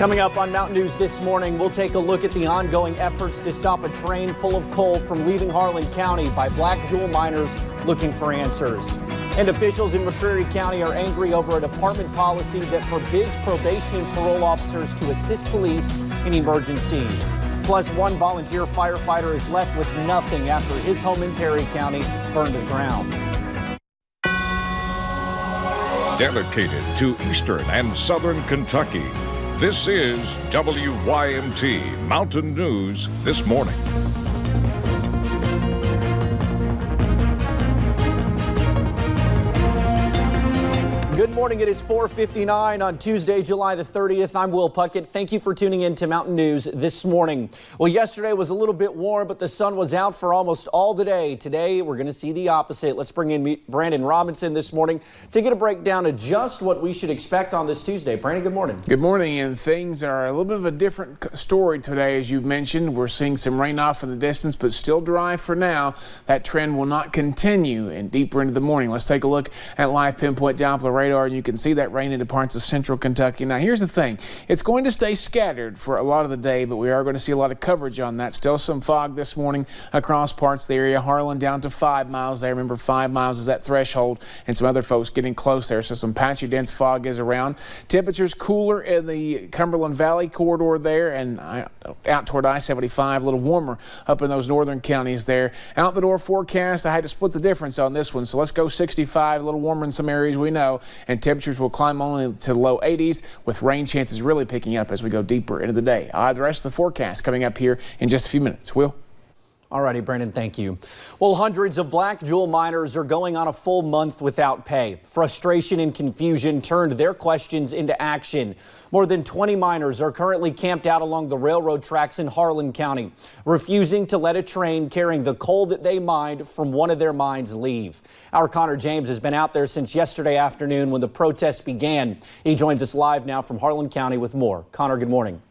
Coming up on Mountain News this morning, we'll take a look at the ongoing efforts to stop a train full of coal from leaving Harlan County by Black Jewel miners looking for answers. And officials in McCreary County are angry over a department policy that forbids probation and parole officers to assist police in emergencies. Plus, one volunteer firefighter is left with nothing after his home in Perry County burned to the ground. Dedicated to Eastern and Southern Kentucky, this is WYMT Mountain News This Morning. Good morning. It is 4:59 on Tuesday, July the 30th. I'm Will Puckett. Thank you for tuning in to Mountain News This Morning. Well, yesterday was a little bit warm, but the sun was out for almost all the day. Today, we're going to see the opposite. Let's bring in Brandon Robinson this morning to get a breakdown of just what we should expect on this Tuesday. Brandon, good morning. Good morning, and things are a little bit of a different story today, as you mentioned. We're seeing some rain off in the distance, but still dry for now. That trend will not continue and deeper into the morning. Let's take a look at live pinpoint Doppler radar, and you can see that rain into parts of central Kentucky. Now, here's the thing. It's going to stay scattered for a lot of the day, but we are going to see a lot of coverage on that. Still some fog this morning across parts of the area. Harlan down to 5 miles there. Remember, 5 miles is that threshold, and some other folks getting close there. So some patchy dense fog is around. Temperatures cooler in the Cumberland Valley corridor there, and out toward I-75, a little warmer up in those northern counties there. Out the door forecast, I had to split the difference on this one. So let's go 65, a little warmer in some areas we know, and temperatures will climb only to the low 80s, with rain chances really picking up as we go deeper into the day. The rest of the forecast coming up here in just a few minutes. Will? All righty, Brandon, thank you. Well, hundreds of Black Jewel miners are going on a full month without pay. Frustration and confusion turned their questions into action. More than 20 miners are currently camped out along the railroad tracks in Harlan County, refusing to let a train carrying the coal that they mined from one of their mines leave. Our Connor James has been out there since yesterday afternoon when the protests began. He joins us live now from Harlan County with more. Connor, good morning.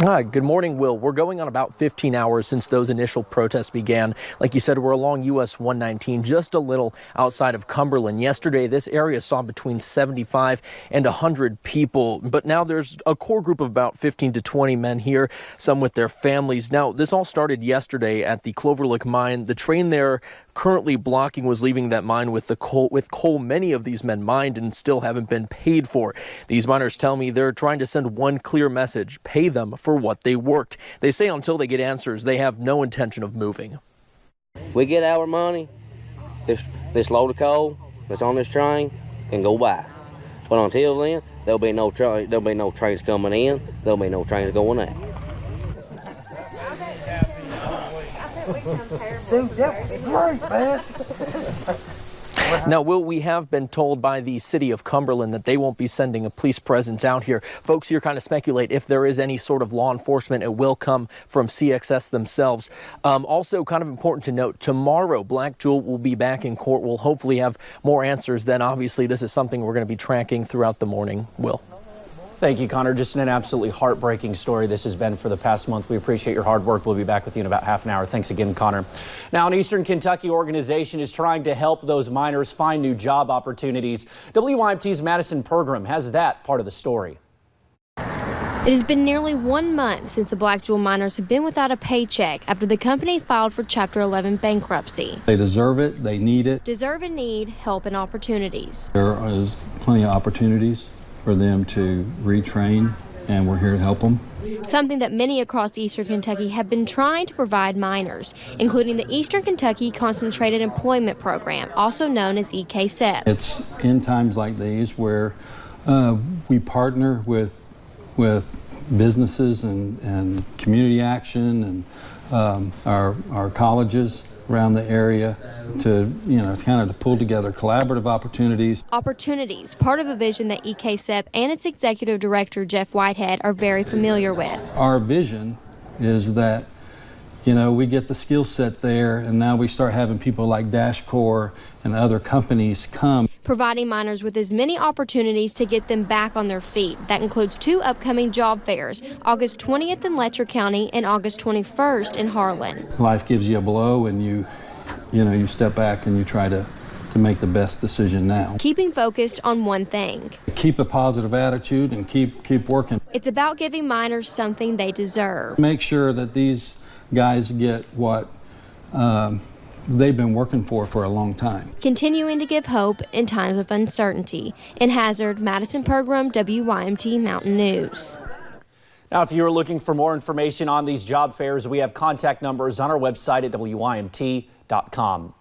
Hi, good morning, Will. We're going on about 15 hours since those initial protests began. Like you said, we're along US 119, just a little outside of Cumberland. Yesterday, this area saw between 75 and 100 people, but now there's a core group of about 15 to 20 men here, some with their families. Now, this all started yesterday at the Cloverlick mine. The train there currently blocking was leaving that mine with coal many of these men mined and still haven't been paid for. These miners tell me they're trying to send one clear message: pay them for what they worked. They say until they get answers, they have no intention of moving. We get our money, this load of coal that's on this train can go by. But until then, there'll be no trains coming in, there'll be no trains going out. Now, Will, we have been told by the city of Cumberland that they won't be sending a police presence out here. Folks here kind of speculate if there is any sort of law enforcement, it will come from CXS themselves. Also, kind of important to note, tomorrow Black Jewel will be back in court. We'll hopefully have more answers then. Obviously, this is something we're going to be tracking throughout the morning. Will. Thank you, Connor. Just an absolutely heartbreaking story this has been for the past month. We appreciate your hard work. We'll be back with you in about half an hour. Thanks again, Connor. Now, an Eastern Kentucky organization is trying to help those miners find new job opportunities. WYMT's Madison Pergram has that part of the story. It has been nearly 1 month since the Black Jewel miners have been without a paycheck after the company filed for Chapter 11 bankruptcy. They deserve it. They need it. Deserve and need help and opportunities. There is plenty of opportunities for them to retrain, and we're here to help them. Something that many across Eastern Kentucky have been trying to provide miners, including the Eastern Kentucky Concentrated Employment Program, also known as EKCEP. It's in times like these where we partner with businesses and community action and our colleges around the area to, kind of to pull together collaborative opportunities. Opportunities, part of a vision that EKCEP and its executive director, Jeff Whitehead, are very familiar with. Our vision is that, we get the skill set there, and now we start having people like DashCore and other companies come. Providing miners with as many opportunities to get them back on their feet. That includes 2 upcoming job fairs, August 20th in Letcher County and August 21st in Harlan. Life gives you a blow, and you step back and you try to to make the best decision now. Keeping focused on one thing. Keep a positive attitude and keep working. It's about giving minors something they deserve. Make sure that these guys get what they've been working for a long time. Continuing to give hope in times of uncertainty. In Hazard, Madison Pergram, WYMT Mountain News. Now, if you're looking for more information on these job fairs, we have contact numbers on our website at WYMT.com.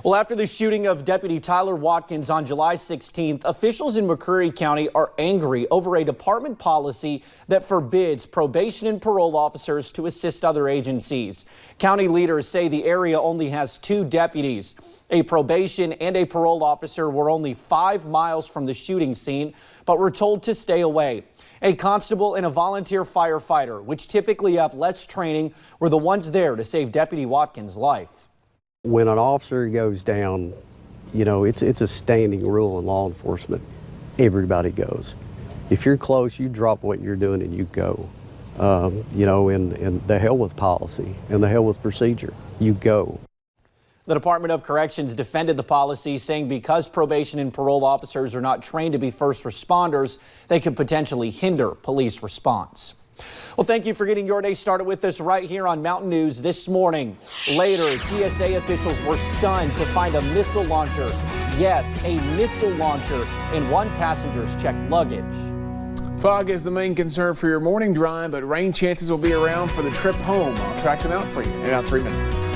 Well, after the shooting of Deputy Tyler Watkins on July 16th, officials in McCreary County are angry over a department policy that forbids probation and parole officers to assist other agencies. County leaders say the area only has 2 deputies. A probation and a parole officer were only 5 miles from the shooting scene, but were told to stay away. A constable and a volunteer firefighter, which typically have less training, were the ones there to save Deputy Watkins' life. When an officer goes down, you know, it's a standing rule in law enforcement. Everybody goes. If you're close, you drop what you're doing and you go. You know, and the hell with policy and the hell with procedure, you go. The Department of Corrections defended the policy, saying because probation and parole officers are not trained to be first responders, they could potentially hinder police response. Well, thank you for getting your day started with us right here on Mountain News this morning. Later, TSA officials were stunned to find a missile launcher. Yes, a missile launcher in one passenger's checked luggage. Fog is the main concern for your morning drive, but rain chances will be around for the trip home. I'll track them out for you in about 3 minutes.